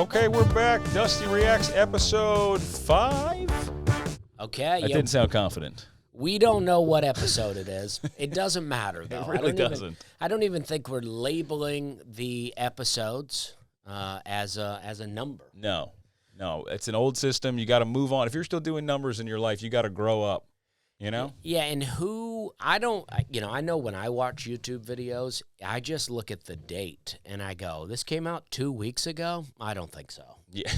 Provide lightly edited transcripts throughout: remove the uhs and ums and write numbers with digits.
Okay, we're back. Dusty Reacts episode 5. Okay. That didn't sound confident. We don't know what episode it is. It doesn't matter, though. It really doesn't. I don't even think we're labeling the episodes as a number. No. It's an old system. You got to move on. If you're still doing numbers in your life, you got to grow up. You know? Yeah, and I know when I watch YouTube videos, I just look at the date and I go, this came out 2 weeks ago? I don't think so. Yeah.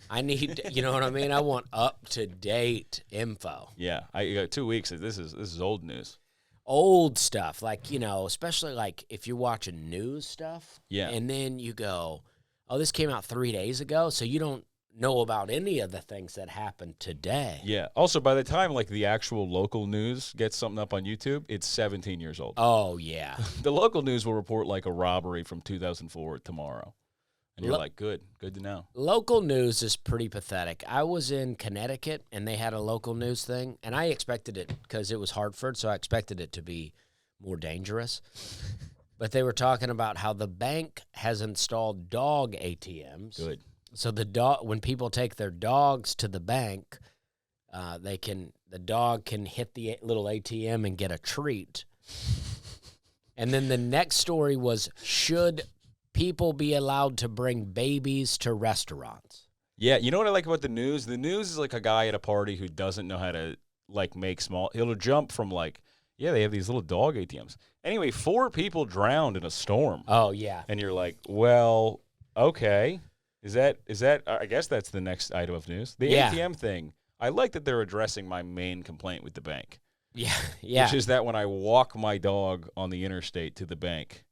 I need, you know what I mean? I want up-to-date info. Yeah, I got 2 weeks. This is old news. Old stuff, like, especially like if you're watching news stuff. Yeah. And then you go, oh, this came out 3 days ago, so you don't know about any of the things that happened today. Yeah. Also, by the time like the actual local news gets something up on YouTube, it's 17 years old. Oh, yeah. The local news will report like a robbery from 2004 tomorrow. And you're like, good to know. Local news is pretty pathetic. I was in Connecticut, and they had a local news thing, and I expected it, because it was Hartford, so I expected it to be more dangerous. But they were talking about how the bank has installed dog ATMs. Good. So when people take their dogs to the bank, the dog can hit the little ATM and get a treat. And then the next story was, should people be allowed to bring babies to restaurants? Yeah, you know what I like about the news? The news is like a guy at a party who doesn't know how to like make small. He'll jump from like, yeah, they have these little dog ATMs. Anyway, 4 people drowned in a storm. Oh yeah. And you're like, well, okay. Is that? I guess that's the next item of news. The ATM thing. I like that they're addressing my main complaint with the bank. Yeah. Which is that when I walk my dog on the interstate to the bank,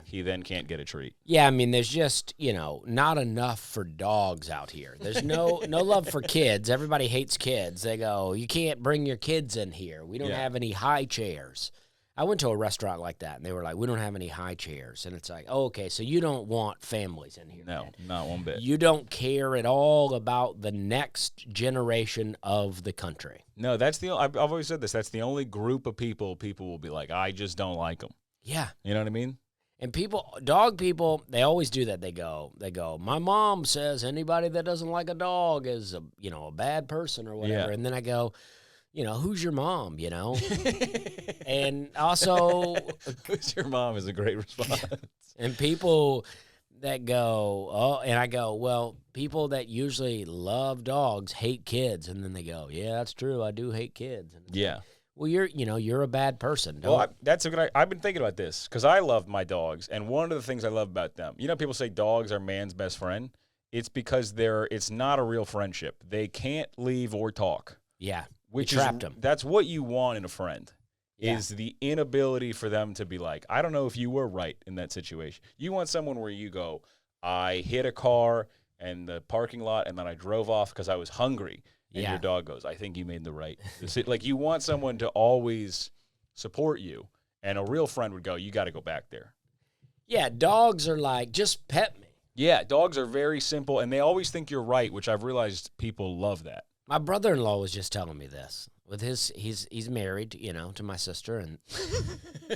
he then can't get a treat. Yeah, I mean, there's just not enough for dogs out here. There's no love for kids. Everybody hates kids. They go, you can't bring your kids in here. We don't have any high chairs. I went to a restaurant like that, and they were like, we don't have any high chairs. And it's like, oh, okay, so you don't want families in here. No, Dad. not one bit. You don't care at all about the next generation of the country. No, I've always said this. That's the only group of people will be like, I just don't like them. Yeah. You know what I mean? And dog people, they always do that. They go, my mom says anybody that doesn't like a dog is a bad person or whatever. Yeah. And then I go, who's your mom, And also, who's your mom is a great response. And people that go, oh, and I go, well, people that usually love dogs hate kids. And then they go, yeah, that's true. I do hate kids. And yeah. Well, you're a bad person. Well, I've been thinking about this because I love my dogs. And one of the things I love about them, people say dogs are man's best friend. It's because it's not a real friendship. They can't leave or talk. Yeah. Which you trapped them. That's what you want in a friend, is the inability for them to be like, I don't know if you were right in that situation. You want someone where you go, I hit a car in the parking lot, and then I drove off because I was hungry. And your dog goes, I think you made the right decision. Like, you want someone to always support you, and a real friend would go, you got to go back there. Yeah, dogs are like, just pet me. Yeah, dogs are very simple, and they always think you're right, which I've realized people love that. My brother-in-law was just telling me this. With he's married, to my sister, and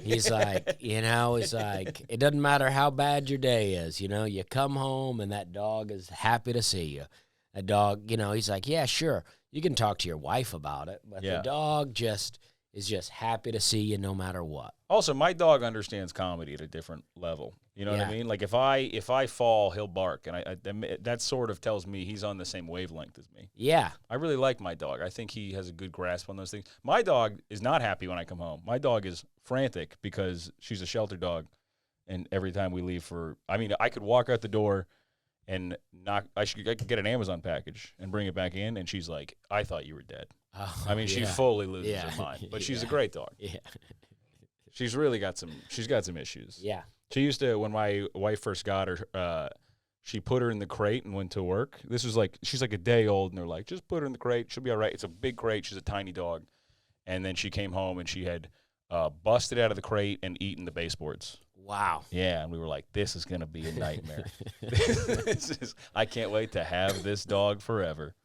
he's like, it doesn't matter how bad your day is, you come home and that dog is happy to see you. A dog, he's like, yeah, sure, you can talk to your wife about it, but the dog is just happy to see you no matter what. Also, my dog understands comedy at a different level. You know what I mean? Like, if I fall, he'll bark, and that sort of tells me he's on the same wavelength as me. Yeah. I really like my dog. I think he has a good grasp on those things. My dog is not happy when I come home. My dog is frantic because she's a shelter dog, and every time we leave I could walk out the door and I could get an Amazon package and bring it back in, and she's like, I thought you were dead. Oh, she fully loses her mind, but she's a great dog. Yeah. She's really got some issues. Yeah. She used to, when my wife first got her, she put her in the crate and went to work. This was like, she's like a day old, and they're like, just put her in the crate. She'll be all right. It's a big crate. She's a tiny dog. And then she came home, and she had busted out of the crate and eaten the baseboards. Wow. Yeah, and we were like, this is going to be a nightmare. I can't wait to have this dog forever.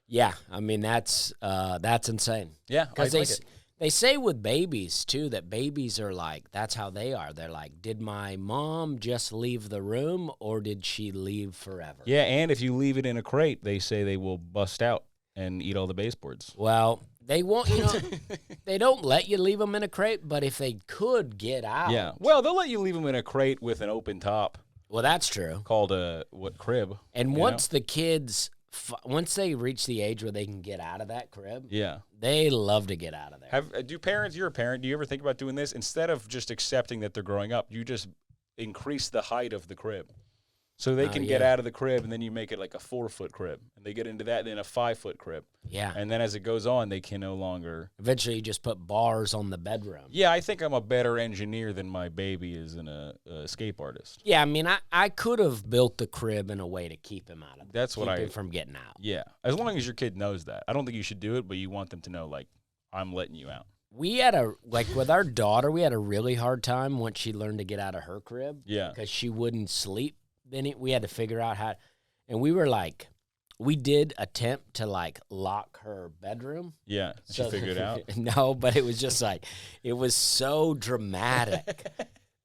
Yeah, I mean, that's insane. Yeah, because They say with babies, too, that babies are like, that's how they are. They're like, did my mom just leave the room or did she leave forever? Yeah, and if you leave it in a crate, they say they will bust out and eat all the baseboards. Well, they won't, they don't let you leave them in a crate, but if they could get out. Yeah, well, they'll let you leave them in a crate with an open top. Well, that's true. Called a, crib. And once the kids, once they reach the age where they can get out of that crib, yeah, they love to get out of there. You're a parent, do you ever think about doing this? Instead of just accepting that they're growing up, you just increase the height of the crib. So they can get out of the crib, and then you make it like a 4-foot crib. And they get into that, and then a 5-foot crib. Yeah. And then as it goes on, they can no longer. Eventually, you just put bars on the bedroom. Yeah, I think I'm a better engineer than my baby is in a escape artist. Yeah, I mean, I could have built the crib in a way to keep him out of it. That's what keep him from getting out. Yeah, as long as your kid knows that. I don't think you should do it, but you want them to know, like, I'm letting you out. We had with our daughter, we had a really hard time once she learned to get out of her crib. Yeah. Because she wouldn't sleep. Then we had to figure out how, and we were like, we did attempt to like lock her bedroom. Yeah, she figured it out. No, but it was just like, it was so dramatic.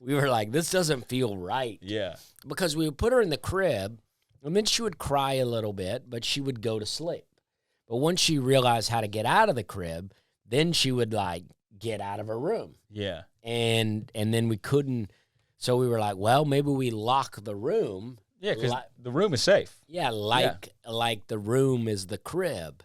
We were like, this doesn't feel right. Yeah. Because we would put her in the crib, and then she would cry a little bit, but she would go to sleep. But once she realized how to get out of the crib, then she would like get out of her room. Yeah. And then we couldn't. So we were like, well, maybe we lock the room. Yeah, because the room is safe. Yeah, like the room is the crib.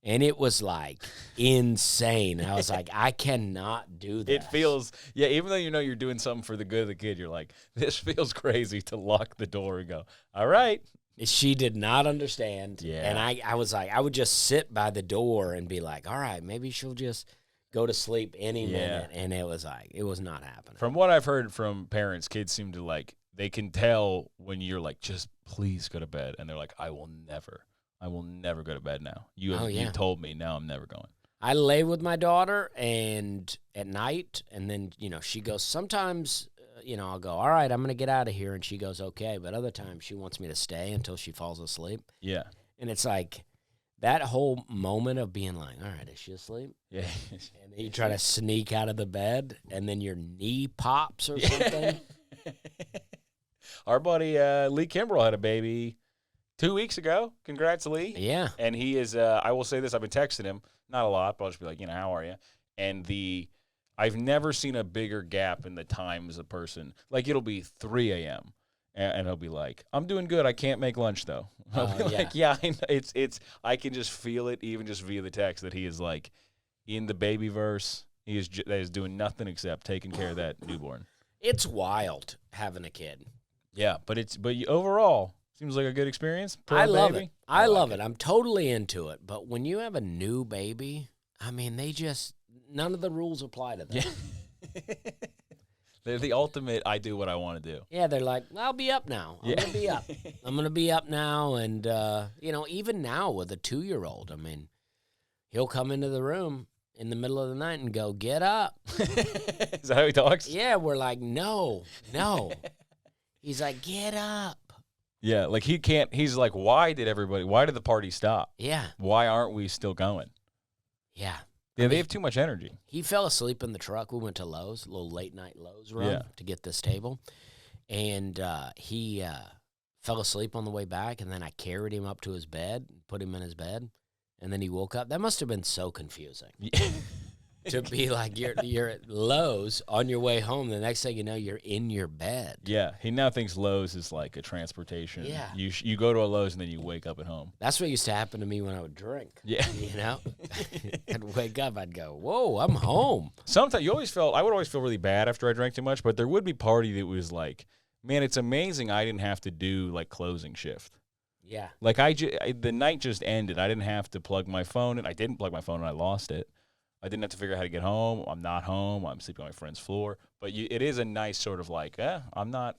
And it was like insane. I was like, I cannot do this. It feels, even though you know you're doing something for the good of the kid, you're like, this feels crazy to lock the door and go, all right. She did not understand. Yeah. And I was like, I would just sit by the door and be like, all right, maybe she'll just go to sleep any minute. And it was like, it was not happening. From what I've heard from parents, kids seem to like, they can tell when you're like, just please go to bed. And they're like, I will never go to bed now. You told me, now I'm never going. I lay with my daughter and at night, and then, she goes, sometimes, I'll go, all right, I'm going to get out of here. And she goes, okay. But other times she wants me to stay until she falls asleep. Yeah. And it's like that whole moment of being like, all right, is she asleep? Yeah. And then you try to sneak out of the bed, and then your knee pops or something. Our buddy Lee Kimmel had a baby 2 weeks ago. Congrats, Lee. Yeah. And he is, I will say this, I've been texting him, not a lot, but I'll just be like, how are you? And I've never seen a bigger gap in the times a person, like it'll be 3 a.m. and he'll be like, I'm doing good. I can't make lunch though. I'll be like, it's, I can just feel it even just via the text that he is like in the baby verse. He is, that is doing nothing except taking care of that newborn. It's wild having a kid. Yeah, but overall seems like a good experience. I love it. I love it. I'm totally into it. But when you have a new baby, I mean, none of the rules apply to them. Yeah. They're the ultimate, I do what I want to do. Yeah, they're like, I'll be up now. I'm going to be up. I'm going to be up now. And, even now with a 2-year-old, I mean, he'll come into the room in the middle of the night and go, get up. Is that how he talks? Yeah, we're like, no. He's like, get up. Yeah, like he can't, he's like, why did the party stop? Yeah. Why aren't we still going? Yeah. Yeah, they have too much energy. He fell asleep in the truck. We went to Lowe's, a little late-night Lowe's run to get this table. And he fell asleep on the way back, and then I carried him up to his bed, put him in his bed, and then he woke up. That must have been so confusing. To be like, you're at Lowe's on your way home. The next thing you know, you're in your bed. Yeah, he now thinks Lowe's is like a transportation. Yeah. You go to a Lowe's and then you wake up at home. That's what used to happen to me when I would drink. Yeah. I'd wake up, I'd go, whoa, I'm home. Sometimes I would always feel really bad after I drank too much, but there would be party that was like, man, it's amazing I didn't have to do like closing shift. Yeah. Like the night just ended. I didn't have to plug my phone in. I didn't plug my phone and I lost it. I didn't have to figure out how to get home. I'm not home. I'm sleeping on my friend's floor. But it is a nice sort of like, I'm not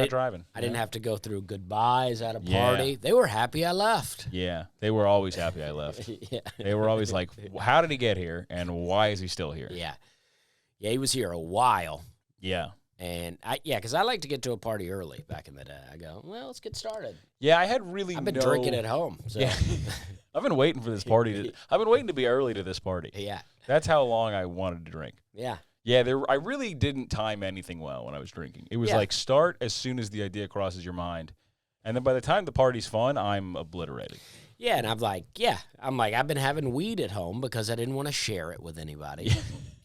driving. I didn't have to go through goodbyes at a party. Yeah. They were happy I left. Yeah, they were always happy I left. Yeah. They were always like, how did he get here and why is he still here? Yeah. Yeah, he was here a while. Yeah. And because I like to get to a party early back in the day. I go, well, let's get started. Yeah, I've been drinking at home. So. Yeah. I've been waiting for this party. I've been waiting to be early to this party. Yeah. That's how long I wanted to drink. Yeah. Yeah, I really didn't time anything well when I was drinking. It was like start as soon as the idea crosses your mind. And then by the time the party's fun, I'm obliterated. Yeah, and I'm like, I've been having weed at home because I didn't want to share it with anybody.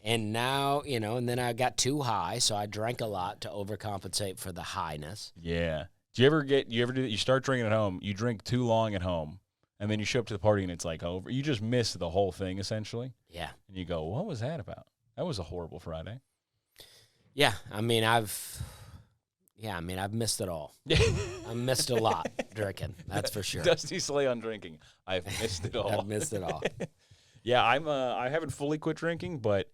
And now, and then I got too high, so I drank a lot to overcompensate for the highness. Yeah. Do you ever do that? You start drinking at home, you drink too long at home, and then you show up to the party and it's like over. You just miss the whole thing, essentially. Yeah. And you go, what was that about? That was a horrible Friday. Yeah, I've missed it all. I missed a lot drinking, that's for sure. Dusty Slay on drinking. I've missed it all. I've missed it all. Yeah, I haven't fully quit drinking, but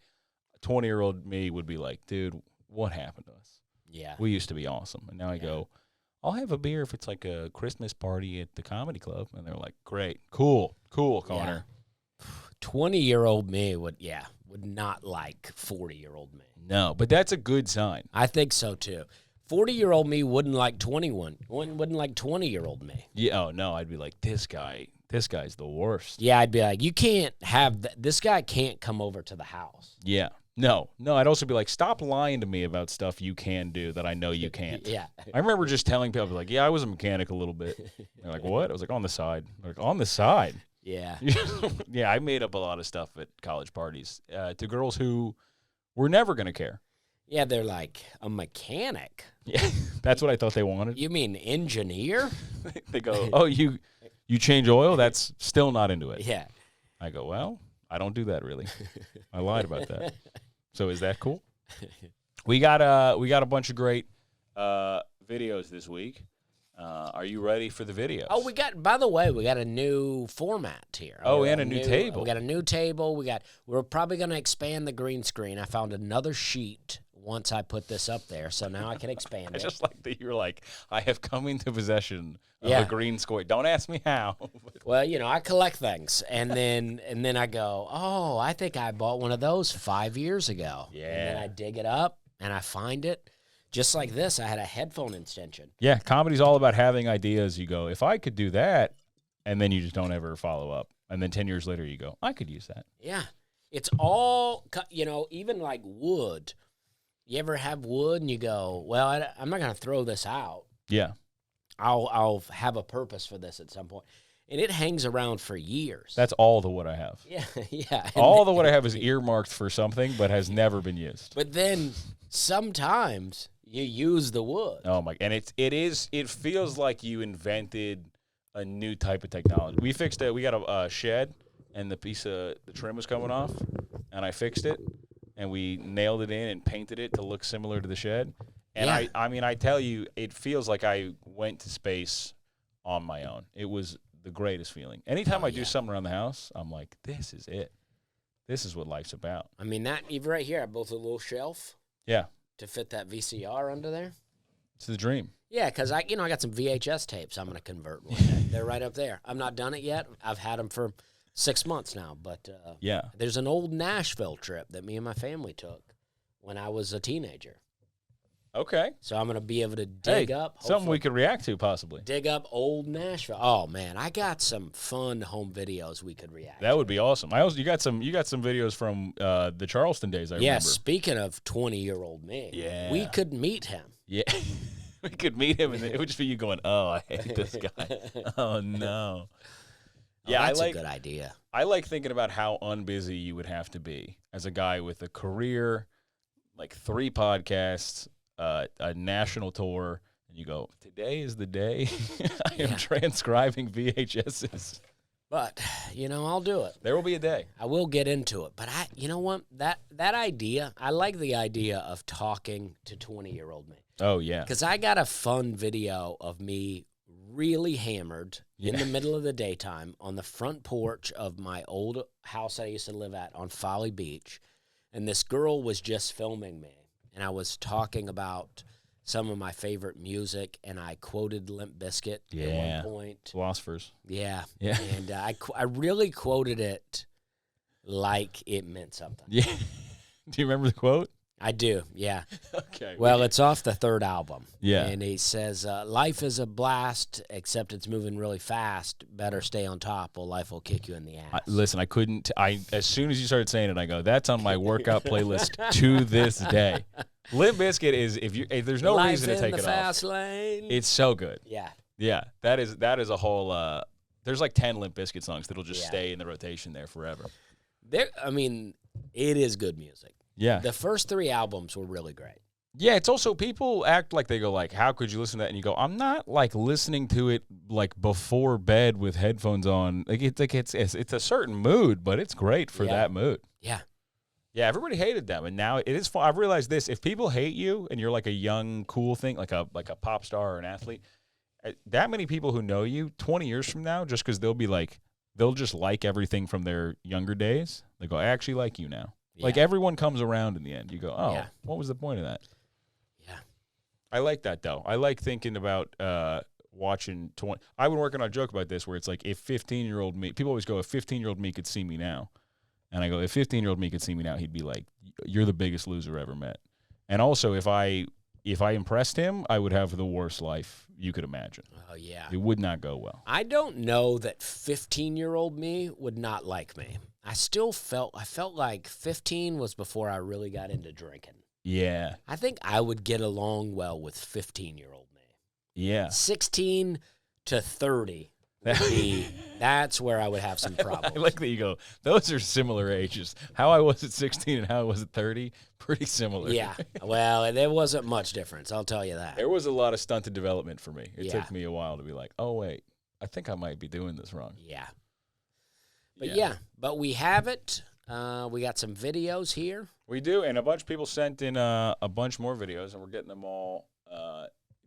20-year-old me would be like, dude, what happened to us? Yeah. We used to be awesome. And now I go, I'll have a beer if it's like a Christmas party at the comedy club. And they're like, great, cool, Connor. 20-year-old me would not like 40-year-old me. No, but that's a good sign. I think so, too. 40-year-old me wouldn't like 20-year-old me. Yeah, oh, no, I'd be like, this guy's the worst. Yeah, I'd be like, you can't have this guy can't come over to the house. Yeah. No, I'd also be like, stop lying to me about stuff you can do that I know you can't. Yeah. I remember just telling people, like, yeah, I was a mechanic a little bit. They're like, what? I was like, on the side. They're like, on the side? Yeah. Yeah, I made up a lot of stuff at college parties to girls who were never going to care. Yeah, they're like, a mechanic? Yeah, that's what I thought they wanted. You mean engineer? They go, oh, you change oil? That's still not into it. Yeah. I go, well, I don't do that really. I lied about that. So is that cool? We got a bunch of great videos this week. Are you ready for the videos? Oh, by the way, we got a new format here. Oh, and a new table. We got a new table. We're probably going to expand the green screen. I found another sheet once I put this up there, so now I can expand it. I just like that you're like, I have come into possession of a green screen. Don't ask me how. Well, I collect things, and then I go, oh, I think I bought one of those 5 years ago. Yeah. And then I dig it up, and I find it. Just like this, I had a headphone extension. Yeah, comedy's all about having ideas. You go, if I could do that, and then you just don't ever follow up. And then 10 years later, you go, I could use that. Yeah. It's all, even like wood. You ever have wood and you go, well, I'm not going to throw this out. Yeah. I'll have a purpose for this at some point. And it hangs around for years. That's all the wood I have. Yeah, yeah. All the wood I have is earmarked for something, but has never been used. But then sometimes you use the wood. Oh my! And it feels like you invented a new type of technology. We fixed it. We got a shed, and the piece of the trim was coming off, and I fixed it, and we nailed it in and painted it to look similar to the shed. And yeah. I tell you, it feels like I went to space on my own. It was the greatest feeling. Anytime I do something around the house, I'm like, this is it. This is what life's about. I mean, that even right here, I built a little shelf. Yeah. To fit that VCR under there. It's the dream. Yeah, because I got some VHS tapes I'm going to convert one day. They're right up there. I've not done it yet. I've had them for 6 months now. But yeah, there's an old Nashville trip that me and my family took when I was a teenager. Okay. So I'm going to be able to dig up. Something we could react to, possibly. Dig up old Nashville. Oh, man, I got some fun home videos we could react to. That would be awesome. You got some videos from the Charleston days, I remember. Yeah, speaking of 20-year-old me, we could meet him. Yeah. We could meet him, and it would just be you going, oh, I hate this guy. Oh, no. Yeah, that's a good idea. I like thinking about how unbusy you would have to be as a guy with a career, like 3 podcasts, a national tour, and you go, today is the day I am transcribing VHSs. But, I'll do it. There will be a day. I will get into it. But you know what? That idea, I like the idea of talking to 20-year-old me. Oh, yeah. Because I got a fun video of me really hammered in the middle of the daytime on the front porch of my old house I used to live at on Folly Beach. And this girl was just filming me. And I was talking about some of my favorite music, and I quoted Limp Bizkit at one point. Philosophers. Yeah. Yeah. And I really quoted it like it meant something. Yeah. Do you remember the quote? I do, yeah. Okay. Well, it's off the third album. Yeah. And he says, life is a blast, except it's moving really fast. Better stay on top, or life will kick you in the ass. Listen, I couldn't. As soon as you started saying it, I go, that's on my workout playlist to this day. Limp Bizkit is if there's no life reason to take in it the fast off. lane. It's so good. Yeah. Yeah, that is a whole. There's like 10 Limp Bizkit songs that'll just stay in the rotation there forever. I mean, it is good music. Yeah. The first 3 albums were really great. Yeah, it's also people act like they go like, how could you listen to that? And you go, I'm not like listening to it like before bed with headphones on. It's a certain mood, but it's great for that mood. Yeah. Yeah, everybody hated them, and now it is fun. I've realized this: if people hate you and you're like a young, cool thing, like a pop star or an athlete, that many people who know you 20 years from now, just because they'll just like everything from their younger days. They go, I actually like you now. Yeah. Like everyone comes around in the end. You go, oh, what was the point of that? Yeah, I like that though. I like thinking about watching 20. I've been working on a joke about this where it's like if 15-year-old me, people always go, if 15-year-old me could see me now. And I go, if 15-year-old me could see me now, he'd be like, you're the biggest loser I ever met. And also, if I impressed him, I would have the worst life you could imagine. Oh, yeah. It would not go well. I don't know that 15-year-old me would not like me. I felt like 15 was before I really got into drinking. Yeah. I think I would get along well with 15-year-old me. Yeah. 16 to 30. That's where I would have some problems. I like that you go, those are similar ages. How I was at 16 and how I was at 30, pretty similar. Yeah. Well, there wasn't much difference, I'll tell you that. There was a lot of stunted development for me. It took me a while to be like, oh, wait, I think I might be doing this wrong. Yeah. But but we have it. We got some videos here. We do, and a bunch of people sent in a bunch more videos, and we're getting them all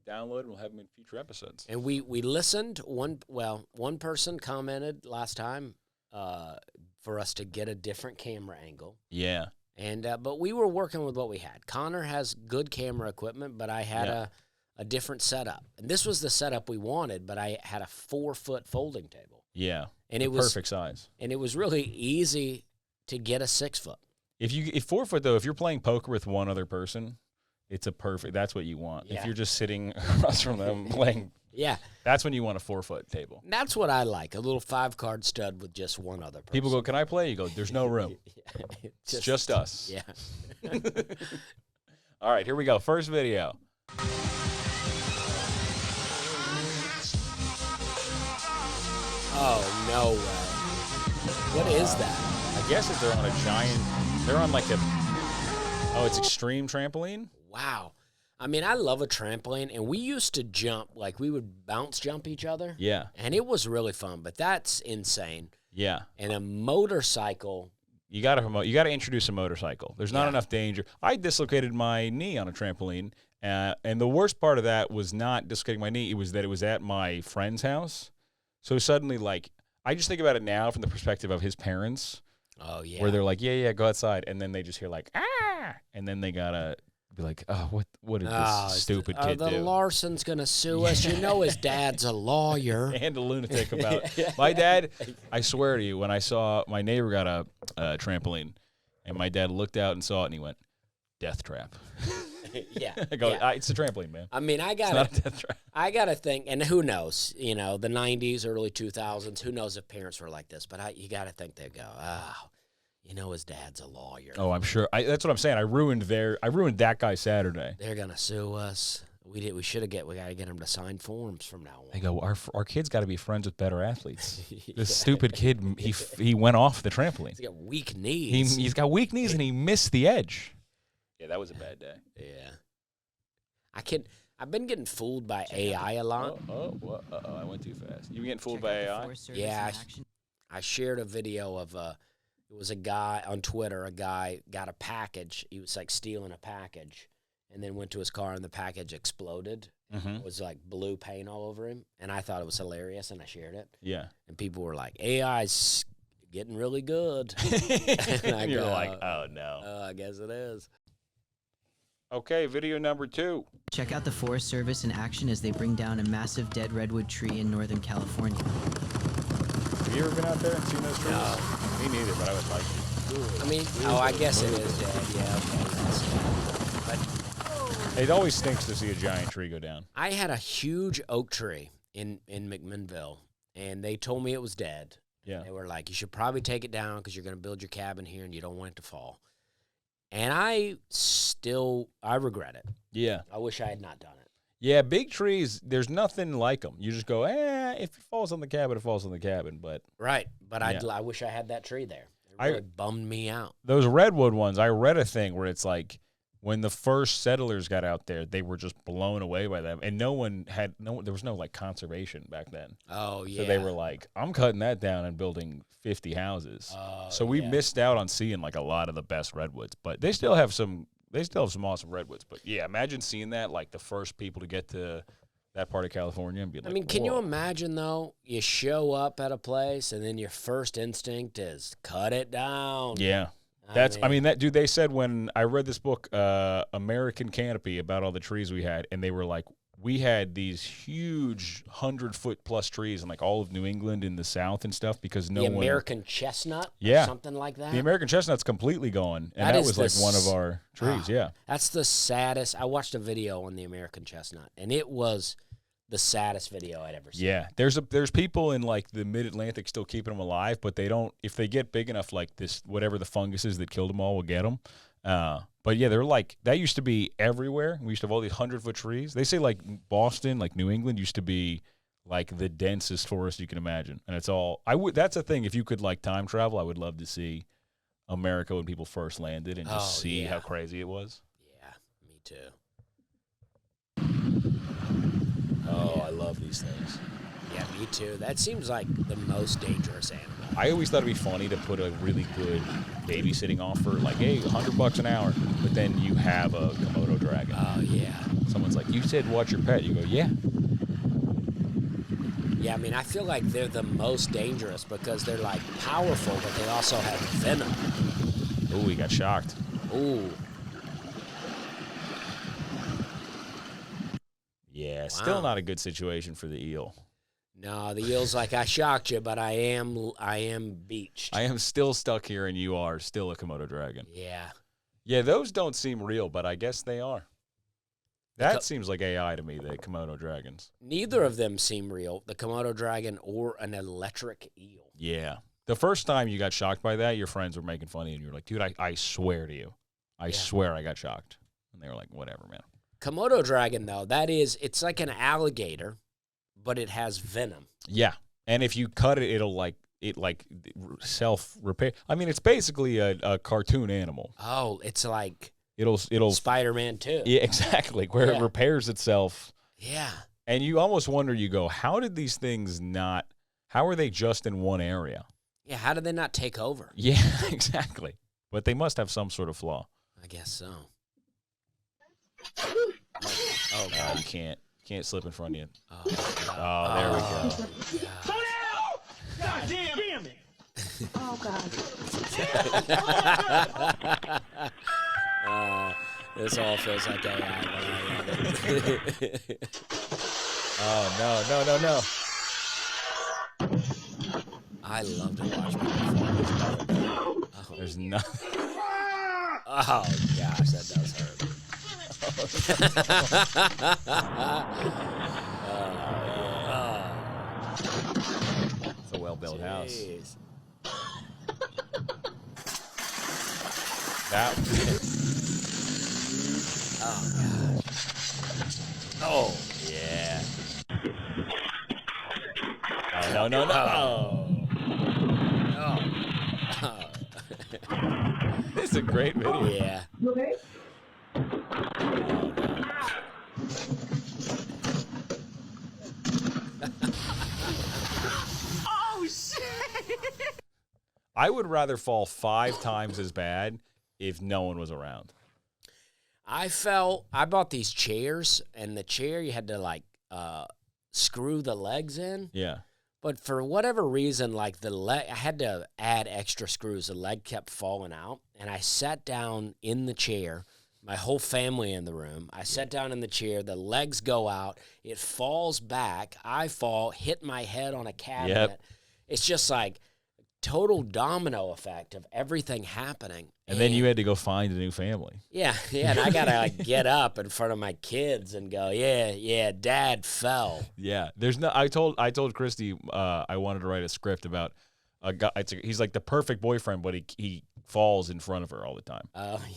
downloaded. We'll have them in future episodes. And we listened. One person commented last time for us to get a different camera angle. Yeah. And but we were working with what we had. Connor has good camera equipment, but I had a different setup. And this was the setup we wanted, but I had a 4-foot folding table. Yeah. And it was perfect size. And it was really easy to get a 6-foot. If 4 foot though, if you're playing poker with one other person, it's a perfect. That's what you want. Yeah. If you're just sitting across from them playing, that's when you want a 4-foot table. That's what I like. A little 5-card stud with just one other person. People go, "Can I play?" You go, "There's no room. It's just us." Yeah. All right, here we go. First video. Oh no way! What is that? I guess if they're on a giant, they're on like it's extreme trampoline. Wow. I mean, I love a trampoline, and we used to jump, like we would bounce jump each other. Yeah. And it was really fun, but that's insane. Yeah. And a motorcycle. You gotta introduce a motorcycle. There's not enough danger. I dislocated my knee on a trampoline, and the worst part of that was not dislocating my knee. It was that it was at my friend's house. So suddenly, like, I just think about it now from the perspective of his parents. Oh, yeah. Where they're like, yeah, go outside. And then they just hear like, ah. And then they gotta be like, oh, what did this stupid kid do? The Larson's going to sue us. You know his dad's a lawyer. And a lunatic about my dad. I swear to you, when I saw my neighbor got a trampoline, and my dad looked out and saw it, and he went, death trap. Yeah. I go, it's a trampoline, man. I mean, it's not a death trap. I got to think, and who knows, the 90s, early 2000s, who knows if parents were like this, but you got to think they'd go, his dad's a lawyer. Oh, I'm sure. That's what I'm saying. I ruined that guy's Saturday. They're going to sue us. We got to get them to sign forms from now on. They go, our kid's got to be friends with better athletes. This stupid kid, he went off the trampoline. He's got weak knees. He's got weak knees, and he missed the edge. Yeah, that was a bad day. Yeah. I've been getting fooled by AI a lot. I went too fast. You getting fooled by AI? Yeah. I shared a video of it was a guy on Twitter. A guy got a package. He was like stealing a package, and then went to his car, and the package exploded. Mm-hmm. It was like blue paint all over him, and I thought it was hilarious, and I shared it. Yeah. And people were like, AI's getting really good. And you're like, oh no. I guess it is. Okay, video number 2. Check out the Forest Service in action as they bring down a massive dead redwood tree in Northern California. Have you ever been out there and seen those trees? No. Me neither, but I would like to. I mean, I guess it is dead. Yeah, okay, that's dead. But It always stinks to see a giant tree go down. I had a huge oak tree in McMinnville, and they told me it was dead. Yeah. They were like, you should probably take it down because you're going to build your cabin here and you don't want it to fall. And I regret it. Yeah. I wish I had not done it. Yeah, big trees, there's nothing like them. You just go, if it falls on the cabin, it falls on the cabin. But Right, but Yeah. I wish I had that tree there. It really bummed me out. those redwood ones, I read a thing where it's like when the first settlers got out there, they were just blown away by them. And there was no like conservation back then. Oh, yeah. So they were like, I'm cutting that down and building 50 houses. Oh, So we yeah. missed out on seeing like a lot of the best redwoods, but they still have some awesome redwoods. But yeah, imagine seeing that, like the first people to get to that part of California and be like, I mean, can you "Whoa." imagine, though, you show up at a place and then your first instinct is cut it down. Yeah. Dude, they said when I read this book, American Canopy, about all the trees we had, and they were like, we had these huge 100-foot plus trees in like all of New England in the South and stuff because the American chestnut? Yeah. Or something like that? The American chestnut's completely gone, and that was like one of our trees, yeah. That's the saddest. I watched a video on the American chestnut, and it was the saddest video I'd ever seen. Yeah, there's people in like the Mid-Atlantic still keeping them alive, but they don't. If they get big enough, like this, whatever the fungus is that killed them all will get them. But yeah, they're like that used to be everywhere. We used to have all these 100-foot trees. They say like Boston, like New England, used to be like the densest forest you can imagine, and it's all. That's a thing. If you could like time travel, I would love to see America when people first landed and just see how crazy it was. Yeah, me too. Oh, I love these things. Yeah, me too. That seems like the most dangerous animal. I always thought it'd be funny to put a really good babysitting offer, like, hey, $100 an hour, but then you have a Komodo dragon. Oh, yeah. Someone's like, you said watch your pet. You go, yeah. Yeah, I mean, I feel like they're the most dangerous because they're, like, powerful, but they also have venom. Ooh, he got shocked. Ooh. Yeah, still not a good situation for the eel. No, the eel's like, I shocked you, but I am beached. I am still stuck here, and you are still a Komodo dragon. Yeah. Yeah, those don't seem real, but I guess they are. That seems like AI to me, the Komodo dragons. Neither of them seem real, the Komodo dragon or an electric eel. Yeah. The first time you got shocked by that, your friends were making fun of you, and you were like, dude, I swear to you. I swear I got shocked. And they were like, whatever, man. Komodo dragon, though, it's like an alligator, but it has venom. Yeah. And if you cut it, it'll self-repair. I mean, it's basically a cartoon animal. Oh, it's like It'll Spider-Man 2. Yeah, exactly, where it repairs itself. Yeah. And you almost wonder, you go, how did these things how are they just in one area? Yeah, how did they not take over? Yeah, exactly. But they must have some sort of flaw. I guess so. Oh God, you can't slip in front of you. Oh, there we go. God. God damn it! Oh God. This all feels like AI, but I love it. Oh no. I love to watch people fall. There's nothing. Oh gosh, that does hurt. It's a well-built house. Jeez. That. Oh gosh. Oh Yeah. Oh, no. Oh. This is a great video. Yeah. Okay. Oh shit! I would rather fall 5 times as bad if no one was around. I bought these chairs, and the chair you had to screw the legs in. Yeah. But for whatever reason, I had to add extra screws. The leg kept falling out, and I sat down in the chair. My whole family in the room. I sat down in the chair. The legs go out. It falls back. I fall, hit my head on a cabinet. Yep. It's just like total domino effect of everything happening. And then you had to go find a new family. Yeah, and I got to like get up in front of my kids and go, yeah, Dad fell. Yeah, there's no. I told Christy I wanted to write a script about a guy. He's like the perfect boyfriend, but he falls in front of her all the time.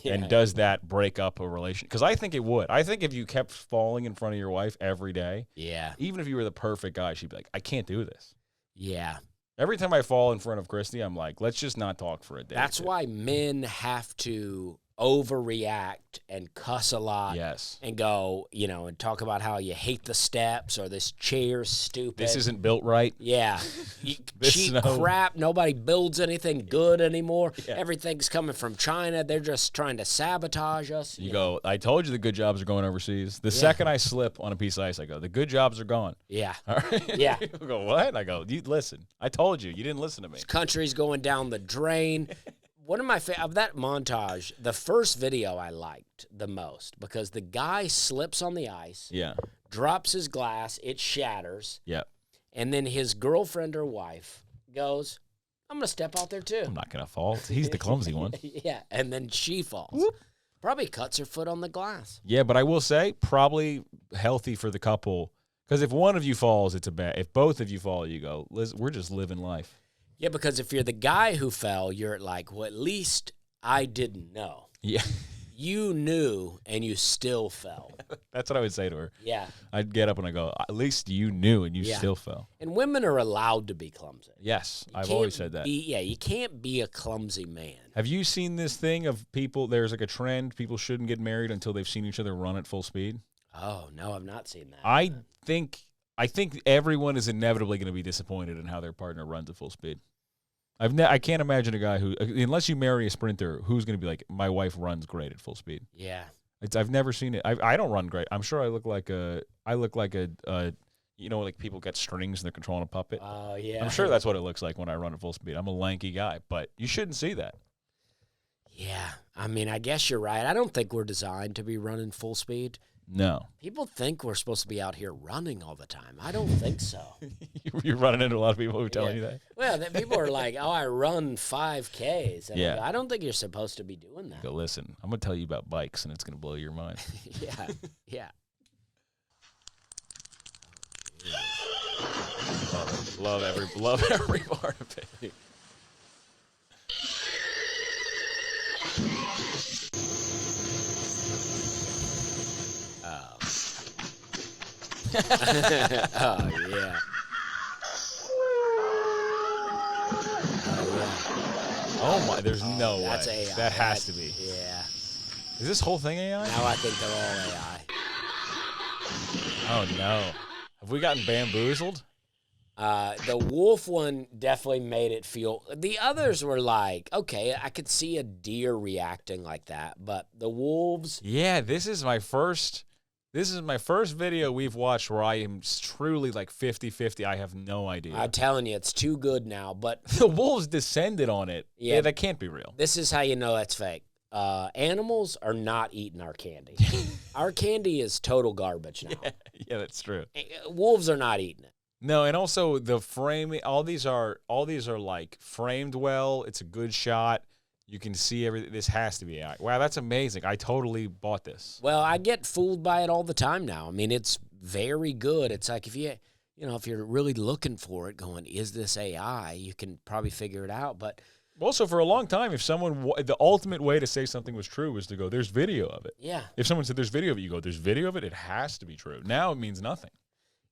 And does that break up a relation? Because I think it would. I think if you kept falling in front of your wife every day, even if you were the perfect guy, she'd be like, I can't do this. Yeah. Every time I fall in front of Christy, I'm like, let's just not talk for a day. That's why men have to overreact and cuss a lot. Yes. And go, and talk about how you hate the steps or this chair's stupid. This isn't built right. Yeah. Cheap crap. Nobody builds anything good anymore. Yeah. Everything's coming from China. They're just trying to sabotage us. You go, I told you the good jobs are going overseas. The second I slip on a piece of ice, I go, the good jobs are gone. Yeah. All right? Yeah. People go, what? I go, listen. I told you. You didn't listen to me. This country's going down the drain. One of my of that montage, the first video I liked the most because the guy slips on the ice, drops his glass, it shatters, and then his girlfriend or wife goes, "I'm gonna step out there too. I'm not gonna fall. He's the clumsy one." Yeah, and then she falls. Whoop. Probably cuts her foot on the glass. Yeah, but I will say probably healthy for the couple because if one of you falls, it's a bad. If both of you fall, you go, we're just living life. Yeah, because if you're the guy who fell, you're like, well, at least I didn't know. Yeah. You knew, and you still fell. That's what I would say to her. Yeah. I'd get up and I go, at least you knew and you still fell. And women are allowed to be clumsy. Yes, I've always said that. You can't be a clumsy man. Have you seen this thing of people, there's like a trend, people shouldn't get married until they've seen each other run at full speed? Oh, no, I've not seen that. I think everyone is inevitably going to be disappointed in how their partner runs at full speed. I can't imagine a guy who, unless you marry a sprinter, who's going to be like, my wife runs great at full speed. Yeah. I've never seen it. I don't run great. I'm sure I look like a like people get strings and they're controlling a puppet. Oh, yeah. I'm sure that's what it looks like when I run at full speed. I'm a lanky guy, but you shouldn't see that. Yeah. I mean, I guess you're right. I don't think we're designed to be running full speed. No. People think we're supposed to be out here running all the time. I don't think so. You're running into a lot of people who are telling you that? Well, people are like, oh, I run 5Ks. And yeah. I don't think you're supposed to be doing that. Go, listen, I'm going to tell you about bikes, and it's going to blow your mind. Yeah, yeah. Love every part of it. Oh, yeah. Oh, my, there's no way. That's AI. That has to be. Yeah. Is this whole thing AI? Now I think they're all AI. Oh, no. Have we gotten bamboozled? The wolf one definitely made it feel. The others were like, okay, I could see a deer reacting like that, but the wolves. Yeah, this is my first video we've watched where I am truly like 50-50. I have no idea. I'm telling you, it's too good now. But the wolves descended on it. Yeah, that can't be real. This is how you know that's fake. Animals are not eating our candy. Our candy is total garbage now. Yeah, that's true. Wolves are not eating it. No, and also the framing. All these are like framed well. It's a good shot. You can see everything. This has to be AI. Wow, that's amazing. I totally bought this. Well, I get fooled by it all the time now. I mean, it's very good. It's like if you're really looking for it, going, is this AI? You can probably figure it out. But also, for a long time, if the ultimate way to say something was true was to go, there's video of it. Yeah. If someone said there's video of it, you go, there's video of it? It has to be true. Now it means nothing.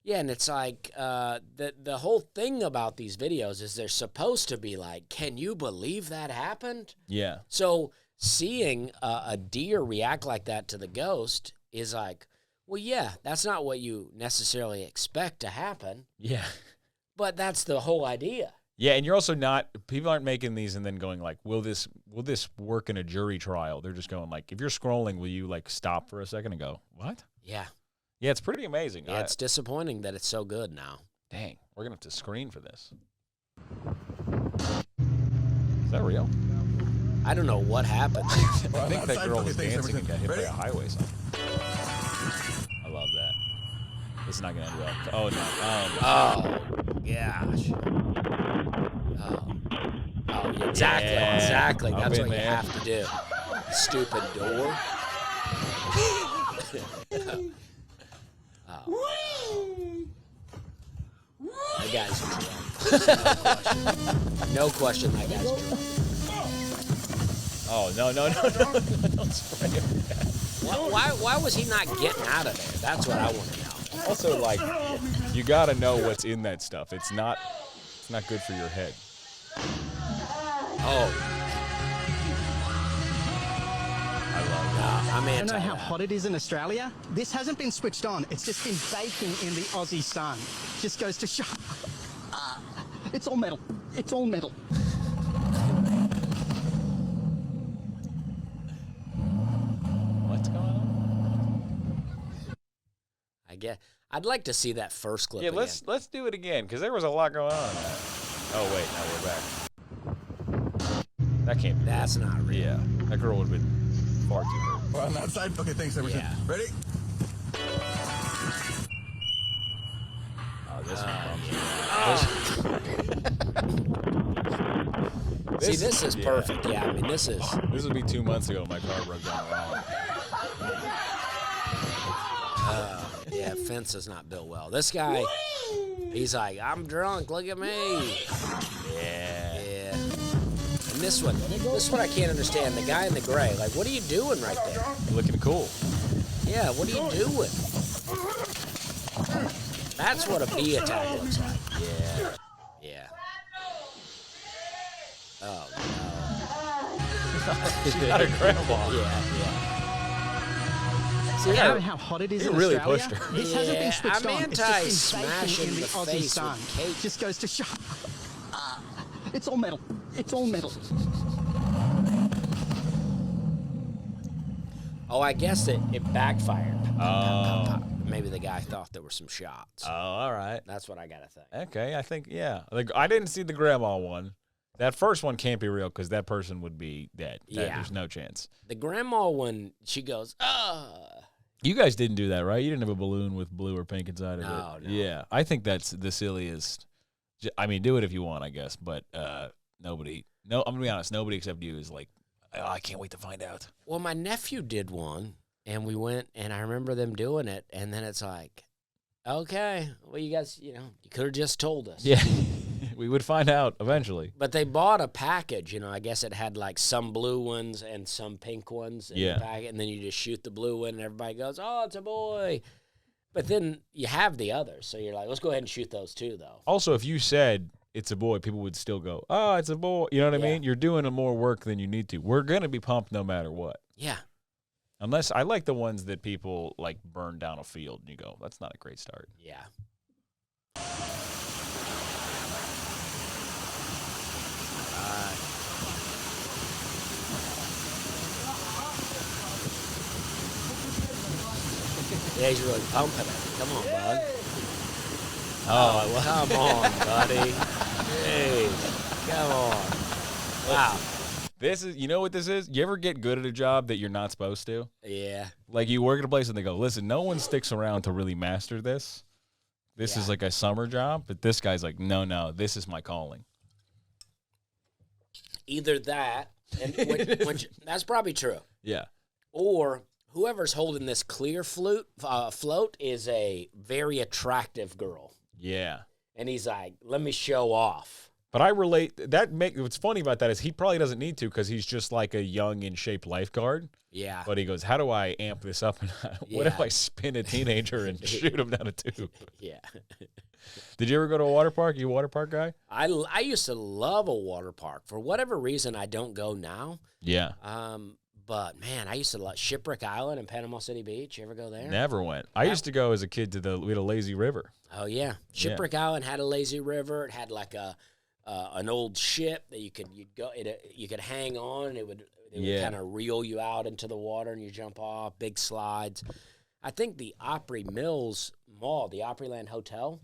Yeah, and it's like the whole thing about these videos is they're supposed to be like, can you believe that happened? Yeah. So seeing a deer react like that to the ghost is like, well, yeah, that's not what you necessarily expect to happen. Yeah. But that's the whole idea. Yeah, and you're also people aren't making these and then going like, will this work in a jury trial? They're just going like, if you're scrolling, will you like stop for a second and go, what? Yeah. Yeah, it's pretty amazing. Yeah, it's disappointing that it's so good now. Dang, we're going to have to screen for this. Is that real? I don't know what happened. I think that girl was dancing and got hit by a highway sign. I love that. This is not going to end well. Oh, no. Oh, gosh. Oh. Exactly. I've That's been what you there. have to do. Stupid door. That guy's drunk. No question that guy's drunk. Oh, no. Don't spray him. Why was he not getting out of there? That's what I want to know. Also, like, you got to know what's in that stuff. It's not good for your head. Oh. I love it. I'm I don't anti know how that. hot it is in Australia. This hasn't been switched on. It's just been baking in the Aussie sun. Just goes to show. It's all metal. It's all metal. What's going on? I guess I'd like to see that first clip. Yeah, again. let's do it again because there was a lot going on in that. Oh wait, now we're back. That can't be. That's not real. Yeah, that girl would have been far too hurt. We're on that side? Okay, thanks, everything. Yeah. Ready? Oh, this one. See, this is perfect. Yeah, I mean, this is. This would be 2 months ago. My car broke down wrong. Yeah, fence is not built well. This guy, he's like, I'm drunk. Look at me. Yeah. Yeah. And this one I can't understand. The guy in the gray, like, what are you doing right there? Looking cool. Yeah, what are you doing? That's what a bee attack looks like. Yeah. Yeah. Oh, no. She's not a grandma. Yeah. I don't know how hot it is You in really Australia. pushed her. This hasn't Yeah, been switched I'm on. It's just been anti-smashing baking in the the Aussie face sun. with cake. Just goes to show. It's all metal. It's all metal. Oh, I guess it backfired. Oh. Maybe the guy thought there were some shots. Oh, all right. That's what I gotta think. Okay, I think, yeah. Like, I didn't see the grandma one. That first one can't be real because that person would be dead. Yeah. There's no chance. The grandma one, she goes, You guys didn't do that, right? You didn't have a balloon with blue or pink inside of No, it. no. Yeah, I think that's the silliest. I mean, do it if you want, I guess, but nobody. No, I'm gonna be honest. Nobody except you is like, oh, I can't wait to find out. Well, my nephew did one, and we went, and I remember them doing it, and then it's like, okay, well, you guys, you could have just told us. Yeah, we would find out eventually. But they bought a package, I guess it had like some blue ones and some pink ones in Yeah. the packet, and then you just shoot the blue one, and everybody goes, oh, it's a boy. But then you have the others, so you're like, let's go ahead and shoot those too, though. Also, if you said it's a boy, people would still go, oh, it's a boy. You know what I Yeah. mean? You're doing more work than you need to. We're gonna be pumped no matter what. Yeah. Unless I like the ones that people like burn down a field and you go, that's not a great start. Yeah. Yeah, he's really pumping it. Come on, bud. Oh, come on, buddy. Hey, come on. Wow. This is, you know what this is? You ever get good at a job that you're not supposed to? Yeah. Like you work at a place and they go, listen, no one sticks around to really master this. This is Yeah. like a summer job, but this guy's like, no, this is my calling. Either that, and which that's probably true, Yeah. or whoever's holding this clear float is a very attractive girl, Yeah. and he's like, "Let me show off." But I relate what's funny about that is he probably doesn't need to because he's just like a young in shape lifeguard. Yeah. But he goes, how do I amp this up? What if Yeah. I spin a teenager and shoot him down a tube? Yeah. Did you ever go to a water park? You a water park guy? I used to love a water park. For whatever reason, I don't go now. Yeah. But man, I used to love Shipwreck Island in Panama City Beach. You ever go there? Never went. I used to go as a kid to we had a lazy river. Oh yeah, Shipwreck Island had a lazy river. It had like an old ship that you could hang on, and it would kind of reel you out into the water, and you jump off. Big slides. I think the Opry Mills Mall, the Opryland Hotel,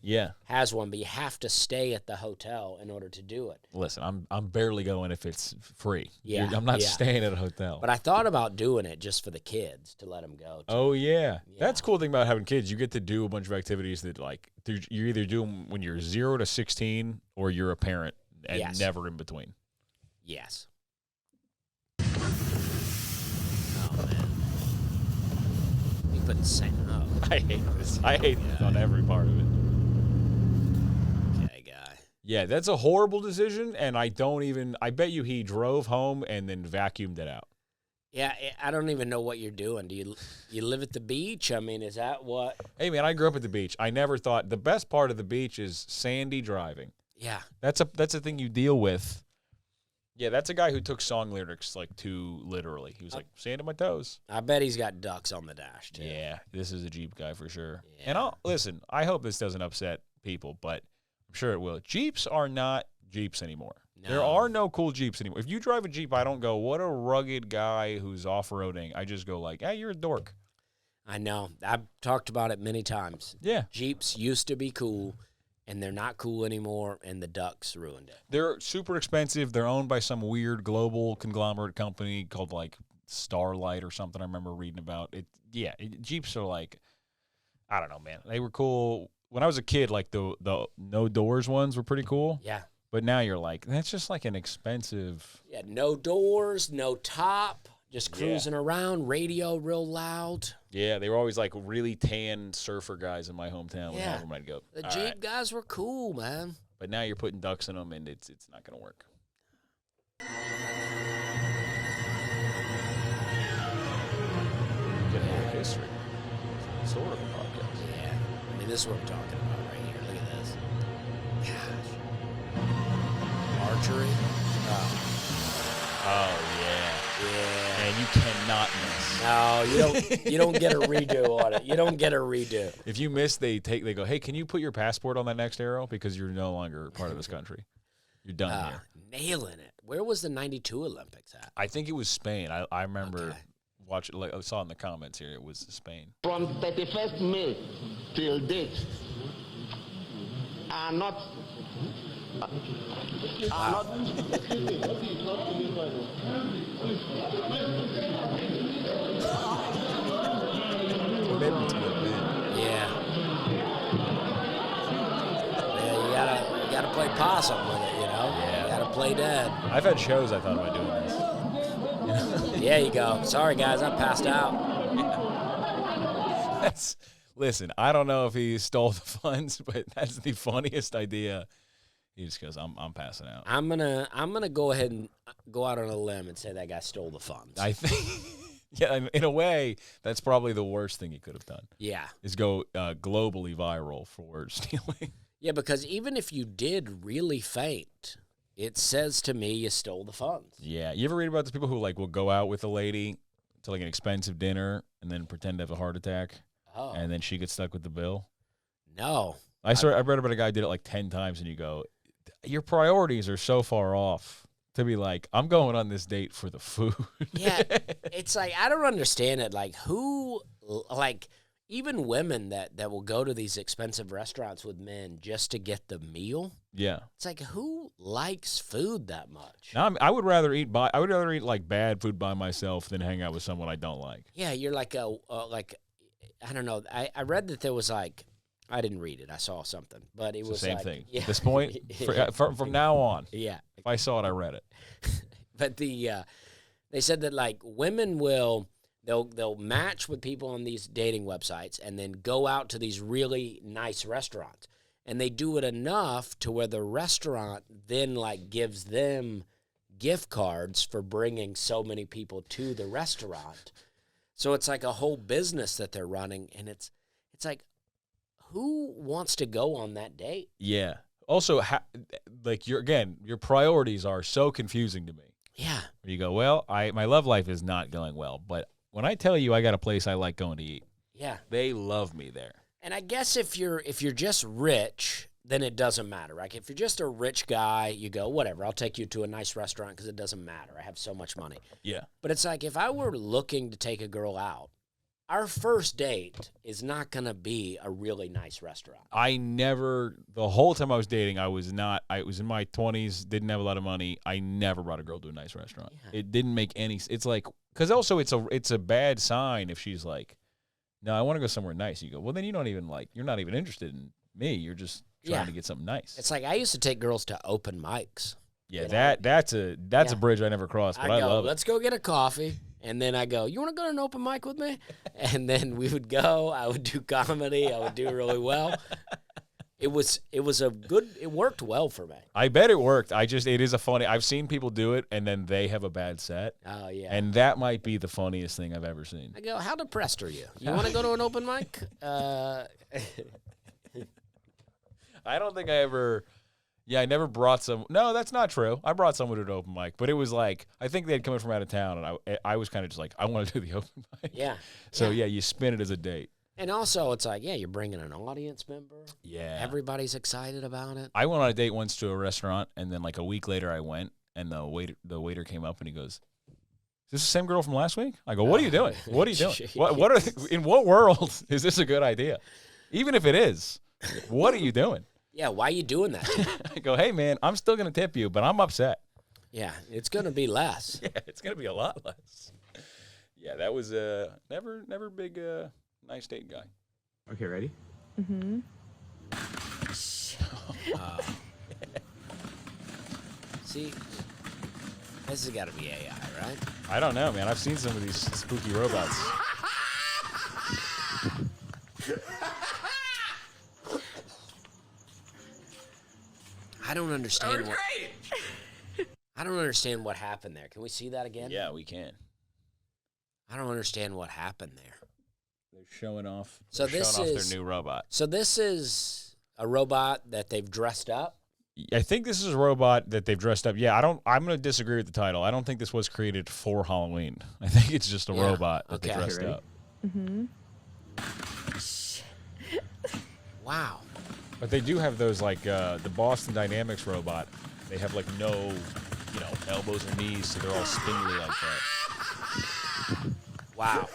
has one, but you have to stay at the hotel in order to do it. Listen, I'm barely going if it's free. Yeah, I'm not yeah. staying at a hotel. But I thought about doing it just for the kids to let them go. Oh yeah. Yeah. That's the cool thing about having kids. You get to do a bunch of activities that like you either do them when you're 0 to 16 or you're a parent and Yes. never in between. Yes. Oh, man. You put sand. Oh. I hate this. I hate this on every part of it. Okay, guy. Yeah, that's a horrible decision, and I bet you he drove home and then vacuumed it out. Yeah, I don't even know what you're doing. Do you live at the beach? I mean, is that what? Hey, man, I grew up at the beach. I never thought the best part of the beach is sandy driving. Yeah. That's a thing you deal with. Yeah, that's a guy who took song lyrics like too literally. He was like, sand on my toes. I bet he's got ducks on the dash, too. Yeah, this is a Jeep guy for sure. Yeah. And listen, I hope this doesn't upset people, but I'm sure it will. Jeeps are not Jeeps anymore. No. There are no cool Jeeps anymore. If you drive a Jeep, I don't go, what a rugged guy who's off-roading. I just go like, hey, you're a dork. I know. I've talked about it many times. Yeah. Jeeps used to be cool, and they're not cool anymore, and the ducks ruined it. They're super expensive. They're owned by some weird global conglomerate company called like Starlight or something I remember reading about. Jeeps are like, I don't know, man. They were cool. When I was a kid, like the no doors ones were pretty cool. Yeah. But now you're like, that's just like an expensive. Yeah, no doors, no top, just cruising around, radio real loud. Yeah, they were always like really tan surfer guys in my hometown. Yeah. Whenever I'd go. The "All Jeep right." guys were cool, man. But now you're putting ducks in them, and it's not going to work. Get a little history. Sort of a podcast. Yeah. I mean, this is what we're talking about right here. Look at this. Gosh. Archery? Oh yeah. Yeah. And you cannot miss. No, you don't get a redo on it. You don't get a redo. If you miss, they go, hey, can you put your passport on that next arrow? Because you're no longer part of this country. You're done here. Nailing it. Where was the 92 Olympics at? I think it was Spain. I remember watching, like I saw in the comments here, it was Spain. From 31st May till date are not Yeah. Yeah, you gotta play possum with it, you know? Yeah. You gotta play dead. I've had shows I thought about doing this. Yeah, you go. Sorry, guys, I passed out. Listen, I don't know if he stole the funds, but that's the funniest idea. He just goes, I'm passing out. I'm gonna go ahead and go out on a limb and say that guy stole the funds. I think, yeah, in a way, that's probably the worst thing he could have done. Yeah. Is go globally viral for stealing. Yeah, because even if you did really faint, it says to me you stole the funds. Yeah. You ever read about the people who like will go out with a lady to like an expensive dinner and then pretend to have a heart attack, and then she gets stuck with the bill? No. I read about a guy who did it like 10 times, and you go, your priorities are so far off to be like, I'm going on this date for the food. Yeah, it's like, I don't understand it. Like, who, like, even women that will go to these expensive restaurants with men just to get the meal. Yeah. It's like, who likes food that much? Now, I would rather eat like bad food by myself than hang out with someone I don't like. Yeah, you're like I don't know. I read that there was like, I didn't read it. I saw something, but it was the same like, thing. Yeah. At this point, from now on, Yeah. if I saw it, I read it. But they said that like women they'll match with people on these dating websites and then go out to these really nice restaurants, and they do it enough to where the restaurant then like gives them gift cards for bringing so many people to the restaurant. So it's like a whole business that they're running, and it's like, who wants to go on that date? Yeah. Also, like your priorities are so confusing to me. Yeah. You go, well, my love life is not going well, but when I tell you I got a place I like going to eat, Yeah. they love me there. And I guess if you're just rich, then it doesn't matter, right? If you're just a rich guy, you go, whatever, I'll take you to a nice restaurant because it doesn't matter. I have so much money. Yeah. But it's like, if I were looking to take a girl out, our first date is not going to be a really nice restaurant. The whole time I was dating, I was in my 20s, didn't have a lot of money. I never brought a girl to a nice restaurant. Yeah. It didn't make any, it's like, because also it's a bad sign if she's like, no, I want to go somewhere nice. You go, well, then you're not even interested in me. You're just trying to get something nice. It's like, I used to take girls to open mics. Yeah, You know? that's a bridge I never crossed, but I love it. Let's go get a coffee. And then I go, you want to go to an open mic with me? And then we would go. I would do comedy. I would do really well. It worked well for me. I bet it worked. It is a funny, I've seen people do it and then they have a bad set. Oh, yeah. And that might be the funniest thing I've ever seen. I go, how depressed are you? You want to go to an open mic? I don't think I never brought some. No, that's not true. I brought someone to an open mic, but it was like, I think they had come in from out of town, and I was kind of just like, I want to do the open mic. Yeah. So, yeah, you spin it as a date. And also, it's like, yeah, you're bringing an audience member. Yeah. Everybody's excited about it. I went on a date once to a restaurant, and then like a week later I went, and the waiter came up, and he goes, is this the same girl from last week? I go, what are you doing? What are you doing? In what world is this a good idea? Even if it is, what are you doing? Yeah, why are you doing that? I go, hey, man, I'm still going to tip you, but I'm upset. Yeah, it's going to be less. Yeah, it's going to be a lot less. Yeah, that was never big nice date guy. Okay, ready? Mm-hmm. See, this has got to be AI, right? I don't know, man. I've seen some of these spooky robots. I don't understand I don't understand what happened there. Can we see that again? Yeah, we can. I don't understand what happened there. They're showing off. So they're this showing off is their new robot. So this is a robot that they've dressed up. I think this is a robot that they've dressed up. Yeah, I'm going to disagree with the title. I don't think this was created for Halloween. I think it's just a robot that they dressed up. Mm-hmm. Wow. But they do have those, like, the Boston Dynamics robot. They have, like, no, elbows or knees, so they're all spindly like that. Wow.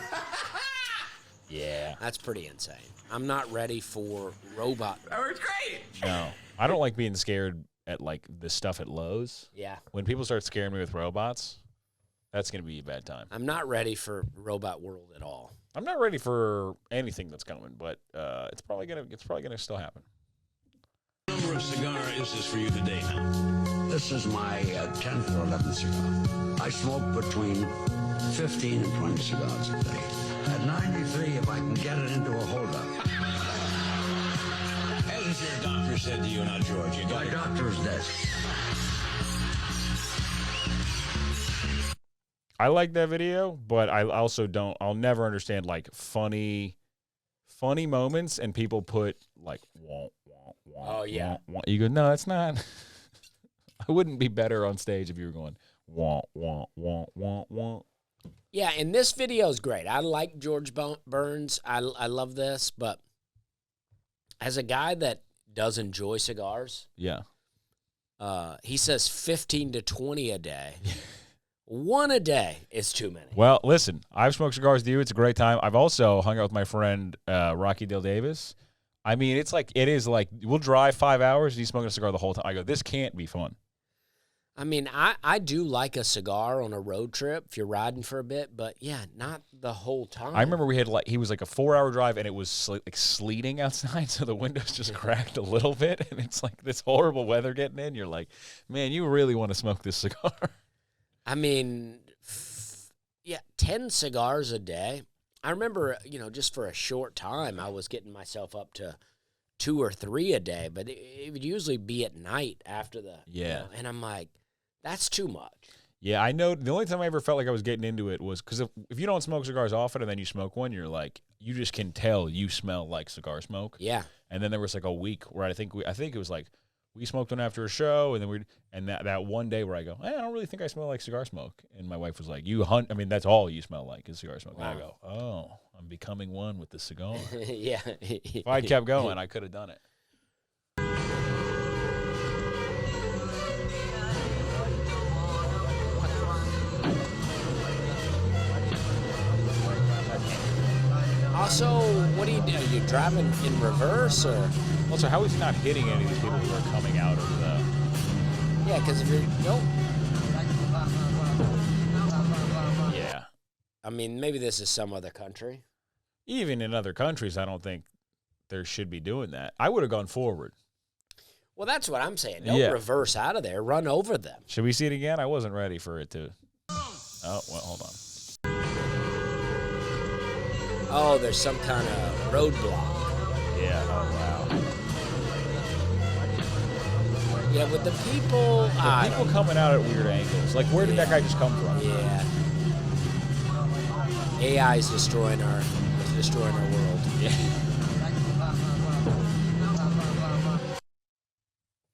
Yeah. That's pretty insane. I'm not ready for robot. That works great. No. I don't like being scared at, like, the stuff at Lowe's. Yeah. When people start scaring me with robots, that's going to be a bad time. I'm not ready for robot world at all. I'm not ready for anything that's coming, but it's probably gonna still happen. What number of cigar is this for you today now? This is my 10th or 11th cigar. I smoke between 15 and 20 cigars a day. At 93, if I can get it into a holdup. Hasn't your doctor said to you, now, George, you got My doctor is dead. I like that video, but I also don't. I'll never understand like funny moments, and people put like wah, wah, wah. Oh, yeah. Wah, wah. You go, no, it's not. I wouldn't be better on stage if you were going wah, wah, wah, wah, wah. Yeah, and this video is great. I like George Burns. I love this, but as a guy that does enjoy cigars, Yeah. he says 15 to 20 a day. One a day is too many. Well, listen, I've smoked cigars with you. It's a great time. I've also hung out with my friend Rocky Dale Davis. I mean, it is like we'll drive 5 hours and he's smoking a cigar the whole time. I go, this can't be fun. I mean, I do like a cigar on a road trip if you're riding for a bit, but yeah, not the whole time. I remember he was like a 4-hour drive and it was like sleeting outside, so the windows just cracked a little bit, and it's like this horrible weather getting in. You're like, man, you really want to smoke this cigar. I mean, 10 cigars a day. I remember, just for a short time, I was getting myself up to 2 or 3 a day, but it would usually be at night after the, and I'm like, that's too much. Yeah, I know. The only time I ever felt like I was getting into it was because if you don't smoke cigars often and then you smoke one, you're like, you just can tell you smell like cigar smoke. Yeah. And then there was like a week where I think it was like we smoked one after a show, and then that one day where I go, I don't really think I smell like cigar smoke, and my wife was like, I mean, that's all you smell like is cigar smoke. Wow. And I go, oh, I'm becoming one with the cigar. Yeah. If I'd kept going, I could have done it. Also, what do? Are you driving in reverse or? Also, how is he not hitting any of these people who are coming out of the? Yeah, because if you're Yeah. I mean, maybe this is some other country. Even in other countries, I don't think there should be doing that. I would have gone forward. Well, that's what I'm saying. Don't reverse out of there. Run over them. Should we see it again? I wasn't ready for it to. Oh, well, hold on. Oh, there's some kind of roadblock. Yeah, oh, wow. Yeah, with the people... people coming out at weird angles. Like, where did that guy just come from? Yeah. AI is destroying our world. Yeah.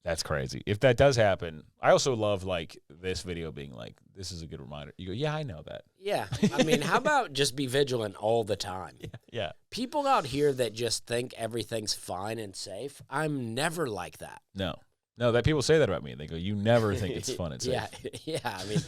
That's crazy. If that does happen, I also love, like, this video being like, this is a good reminder. You go, yeah, I know that. Yeah. I mean, how about just be vigilant all the time? Yeah. People out here that just think everything's fine and safe, I'm never like that. No, that people say that about me. They go, you never think it's fun and safe. Yeah. I mean,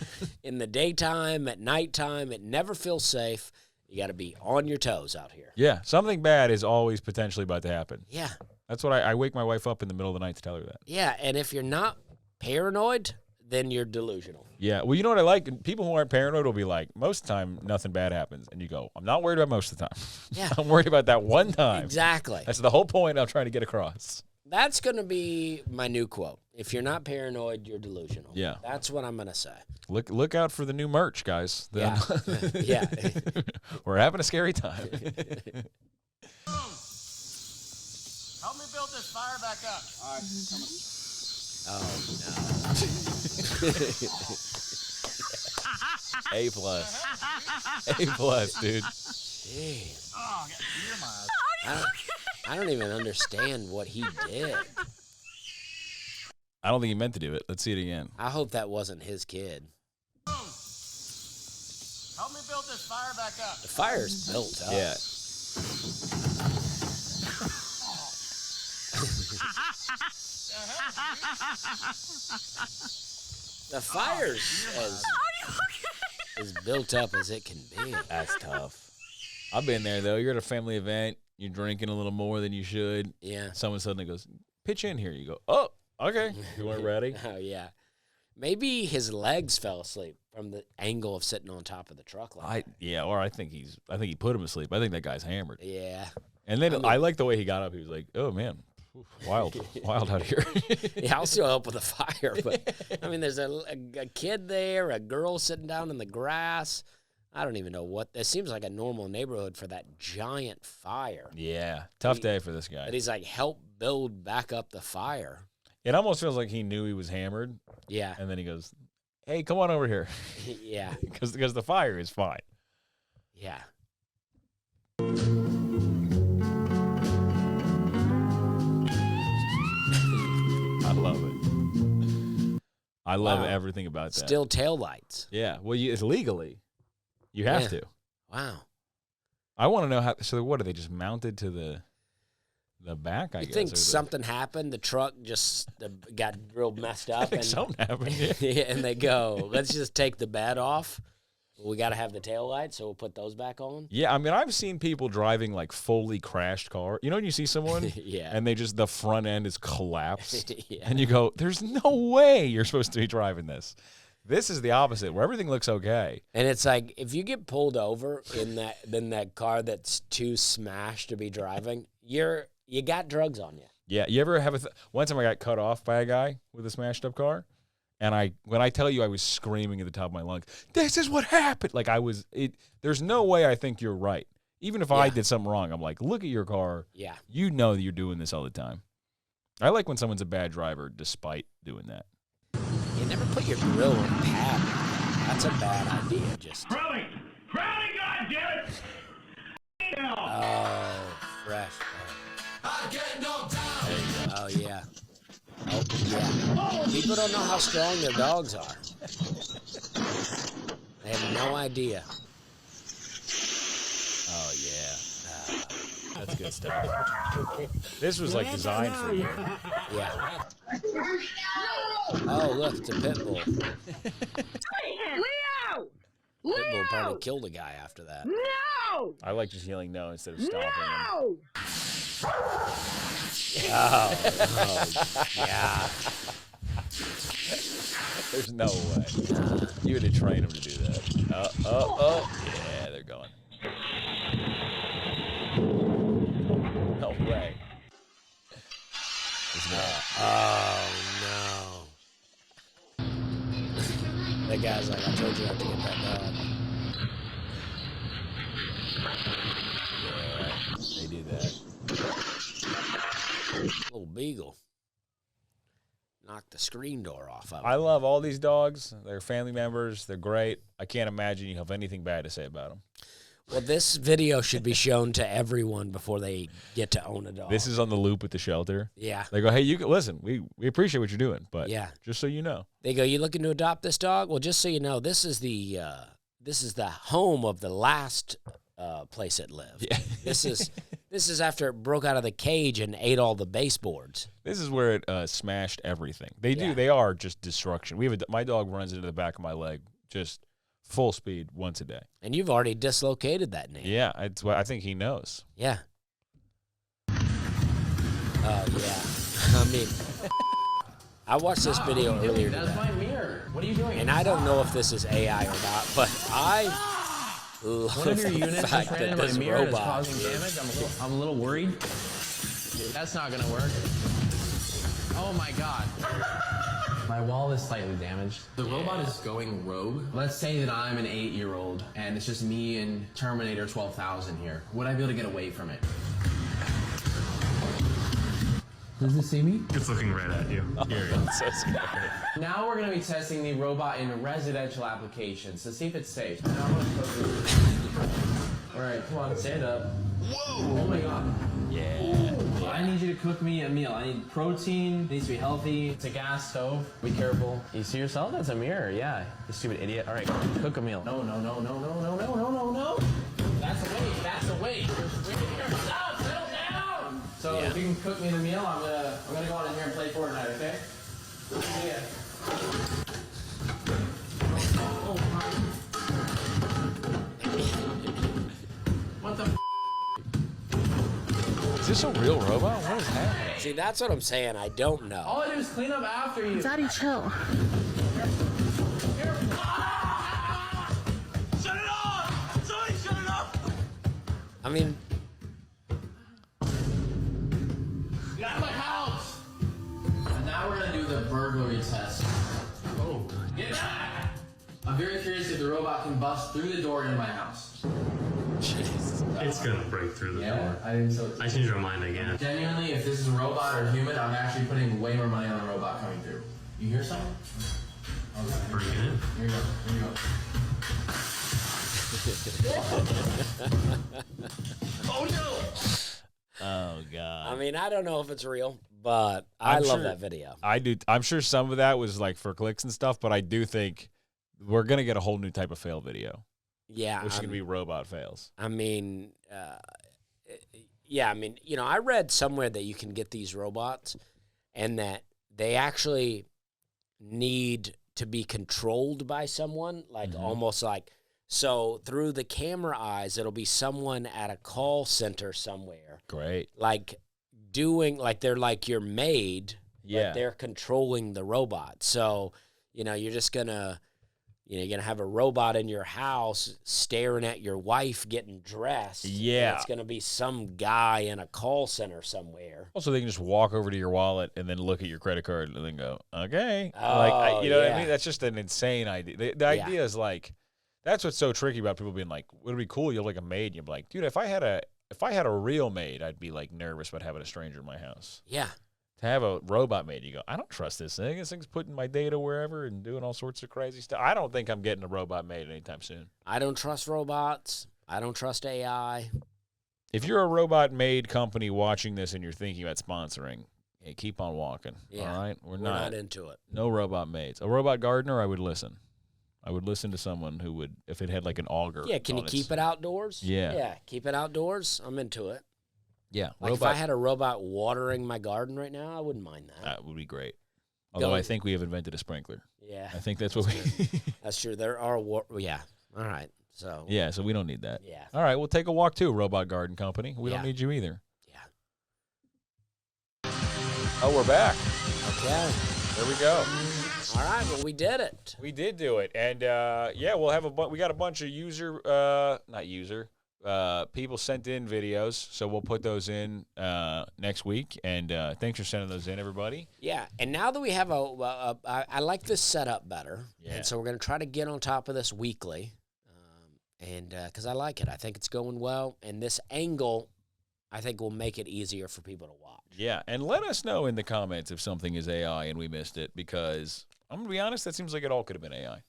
in the daytime, at nighttime, it never feels safe. You got to be on your toes out here. Yeah, something bad is always potentially about to happen. Yeah. That's what I wake my wife up in the middle of the night to tell her that. Yeah, and if you're not paranoid, then you're delusional. Yeah, well, you know what I like? People who aren't paranoid will be like, most of the time, nothing bad happens. And you go, I'm not worried about most of the time. Yeah. I'm worried about that one time. Exactly. That's the whole point I'm trying to get across. That's going to be my new quote. If you're not paranoid, you're delusional. Yeah. That's what I'm going to say. Look out for the new merch, guys. Yeah. Yeah. We're having a scary time. Help me build this fire back up. All right, A+. A+, dude. Jeez. Oh, I got tear in my eyes. I don't even understand what he did. I don't think he meant to do it. Let's see it again. I hope that wasn't his kid. Help me build this fire back up. The fire's built up. Yeah. The fire's as built up as it can be. That's tough. I've been there, though. You're at a family event. You're drinking a little more than you should. Yeah. Someone suddenly goes, pitch in here. You go, oh, okay. You weren't ready. Oh, yeah. Maybe his legs fell asleep from the angle of sitting on top of the truck. Like Or I think he put him asleep. I think that guy's hammered. Yeah. And then I like the way he got up. He was like, oh, man, wild out here. Yeah, I'll still help with the fire. But, I mean, there's a kid there, a girl sitting down in the grass. I don't even know what. It seems like a normal neighborhood for that giant fire. Yeah. Tough day for this guy. But he's like, help build back up the fire. It almost feels like he knew he was hammered. Yeah. And then he goes, hey, come on over here. Yeah. Because the fire is fine. Yeah. I love it. I love everything about that. Still taillights. Yeah. Well, it's legally. You have to. Wow. I want to know how. So what are they just mounted to the back? I guess. You think something happened? The truck just got real messed up, and something happened. Yeah. yeah, and they go, let's just take the bed off. We got to have the taillights, so we'll put those back on. Yeah, I mean, I've seen people driving like fully crashed car. You know when you see someone, yeah, and the front end is collapsed, yeah. and you go, "There's no way you're supposed to be driving this." This is the opposite, where everything looks okay. And it's like, if you get pulled over in that car that's too smashed to be driving, you got drugs on you. Yeah, you ever have one time I got cut off by a guy with a smashed up car, and when I tell you I was screaming at the top of my lungs, this is what happened. Like there's no way I think you're right. Even if I did something wrong, I'm like, look at your car. Yeah. You know that you're doing this all the time. I like when someone's a bad driver despite doing that. You never put your grill on pad. That's a bad idea. Just. Crowley, goddammit! Oh, fresh. Oh, yeah. Oh, yeah. People don't know how strong their dogs are. They have no idea. Oh, yeah. That's good stuff. This was like designed for you. Yeah. Oh, look, it's a pit bull. Leo! Pit bull probably killed a guy after that. No! I like just yelling no instead of stopping him. No! Oh, yeah. There's no way. You had to train him to do that. Yeah, they're going. No way. Oh, The guy's like, I told you not to get that dog. Yeah, they do that. Little beagle. Knocked the screen door off of him. I love all these dogs. They're family members. They're great. I can't imagine you have anything bad to say about them. Well, this video should be shown to everyone before they get to own a dog. This is on the loop at the shelter. Yeah. They go, hey, you can listen. We appreciate what you're doing, but Yeah. just so you know. They go, you looking to adopt this dog? Well, just so you know, this is the home of the last place it lived. Yeah. This is after it broke out of the cage and ate all the baseboards. This is where it smashed everything. They do. Yeah. They are just destruction. My dog runs into the back of my leg just full speed once a day. And you've already dislocated that knee. Yeah, it's what I think he knows. Yeah. Oh, yeah. I mean, I watched this video earlier That's today. my mirror. What are you doing? And I don't know if this is AI or not, but I love One of your the units fact just ran that into my this mirror and is robot causing damage. I'm a little worried. That's not gonna work. Oh my god. My wall is slightly damaged. The robot is going rogue. Let's say that I'm an 8-year-old and it's just me and Terminator 12,000 here. Would I be able to get away from it? Does it see me? It's looking right at you. Here. So scary. Now we're gonna be testing the robot in residential applications to see if it's safe. Now I'm gonna put All right, come on, stand up. Whoa! Oh my god. Yeah. I need you to cook me a meal. I need protein. It needs to be healthy. It's a gas stove. Be careful. You see yourself? That's a mirror. Yeah. You stupid idiot. All right, cook a meal. No, no, no, no, no, no, no, no, no, no. That's a weight. That's a weight. You're swinging here. Stop. Settle down. So if you can cook me the meal, I'm gonna go on in here and play Fortnite. Okay? Yeah. Oh my. What the? Is this a real robot? What is happening? See, that's what I'm saying. I don't know. All I do is clean up after you. Daddy, chill. Shut it off! Somebody shut it off! I mean, Get out of my house! And now we're gonna do the burglary test. Oh. Get back! I'm very curious if the robot can bust through the door into my house. It's gonna break through the door. I think so. I changed my mind again. Genuinely, if this is a robot or human, I'm actually putting way more money on the robot coming through. You hear something? Okay. Break it in. Here you go. Here you go. Oh no! Oh God. I mean, I don't know if it's real, but I I'm love sure- that video. I do. I'm sure some of that was like for clicks and stuff, but I do think we're gonna get a whole new type of fail video, Yeah. which is gonna be robot fails. I mean, yeah, I mean, you know, I read somewhere that you can get these robots and that they actually need to be controlled by someone, like almost like, so through the camera eyes, it'll be someone at a call center somewhere, Great. like doing, like they're like your maid, Yeah. but they're controlling the robot. So, you know, you're just gonna, you know, you're gonna have a robot in your house staring at your wife getting dressed. and Yeah. it's gonna be some guy in a call center somewhere. Also, they can just walk over to your wallet and then look at your credit card and then go, okay. Oh, you know what I yeah. mean? That's just an insane idea. The Yeah. idea is like, that's what's so tricky about people being like, would it be cool? You have like a maid. And you're like, dude, if I had a real maid, I'd be like nervous about having a stranger in my house. Yeah. To have a robot maid, you go, I don't trust this thing. This thing's putting my data wherever and doing all sorts of crazy stuff. I don't think I'm getting a robot maid anytime soon. I don't trust robots. I don't trust AI. If you're a robot maid company watching this and you're thinking about sponsoring, hey, keep on walking. Yeah. All right? We're We're not into it. no robot maids. A robot gardener, I would listen. I would listen to someone who would, if it had like an auger. Yeah, can you on its- keep it outdoors? Yeah. Yeah, keep it outdoors. I'm into it. Yeah, Like if I had a robot watering my garden right now, I wouldn't mind that. that would be great. Although I think we have invented a sprinkler. Yeah, I think that's what we. that's true. There are yeah. All right. So Yeah, so we don't need that. Yeah. All right, we'll take a walk too, Robot Garden Company. We Yeah. don't need you either. Yeah. Oh, we're back. Okay. There we go. All right. Well, we did it. We did do it, and yeah, we'll have we got a bunch of people sent in videos, so we'll put those in next week. And thanks for sending those in, everybody. Yeah, and now that we have I like this setup better, and so we're going to try to get on top of this weekly, and because I like it. I think it's going well, and this angle, I think, will make it easier for people to watch. Yeah, and let us know in the comments if something is AI and we missed it, because I'm going to be honest, that seems like it all could have been AI.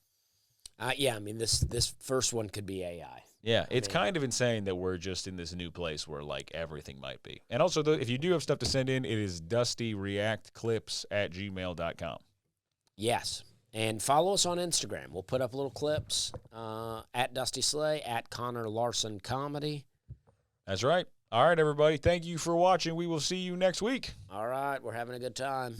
Yeah, I mean, this first one could be AI. Yeah, it's kind of insane that we're just in this new place where, like, everything might be. And also, if you do have stuff to send in, it is dustyreactclips@gmail.com. Yes, and follow us on Instagram. We'll put up little clips at Dusty Slay, at Connor Larson Comedy. That's right. All right, everybody. Thank you for watching. We will see you next week. All right, we're having a good time.